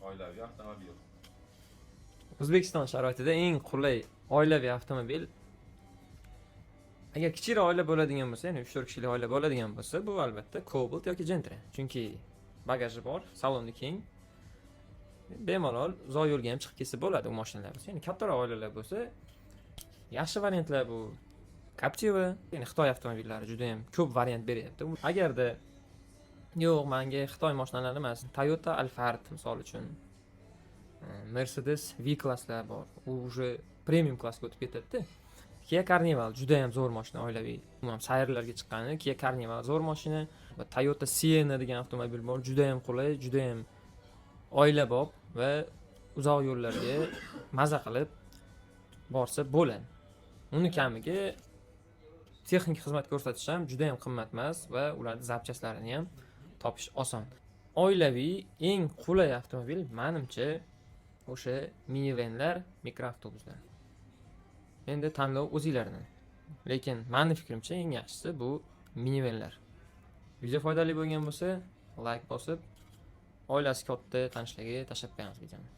oilaviy avtomobil. O'zbekiston sharoitida eng qulay oilaviy avtomobil, agar kichik oila bo'ladigan bo'lsa, ya'ni 3-4 kishilik oila bo'ladigan bo'lsa, bu albatta Cobalt yoki Gentra. Chunki bagaji bor, saloni keng. Bemalol uzoq yo'lga ham chiqib ketsa bo'ladi u mashinalar. Ya'ni kattaroq oilalar bo'lsa, yaxshi variantlar bu Captiva, ya'ni Xitoy avtomobillari juda ham ko'p variant beryapti. Agarda yo'q, menga Xitoy mashinalari emas, Toyota Alphard misol uchun, Mercedes V-klasslar bor. U уже premium klassga o'tib ketadi. Kia Carnival juda ham zo'r mashina, oilaviy. Umuman sayrlarga chiqqani Kia Carnival zo'r mashina va Toyota Sienna degan avtomobil bor, juda ham qulay, juda ham oilabop va uzoq yo'llarga maza qilib borsa bo'ladi. Uni kamiga texnik xizmat ko'rsatish ham juda ham qimmat emas va ularning zapchaslarini ham topish oson. Oilaviy eng qulay avtomobil menimcha o'sha minivanlar, mikroavtobuslar. Endi tanlov o'zingizlardan. Lekin mening fikrimcha eng yaxshisi bu minivanlar. Video foydali bo'lgan bo'lsa, like bosib, oilasi katta tanishlarga tashlab qo'yamiz videoni.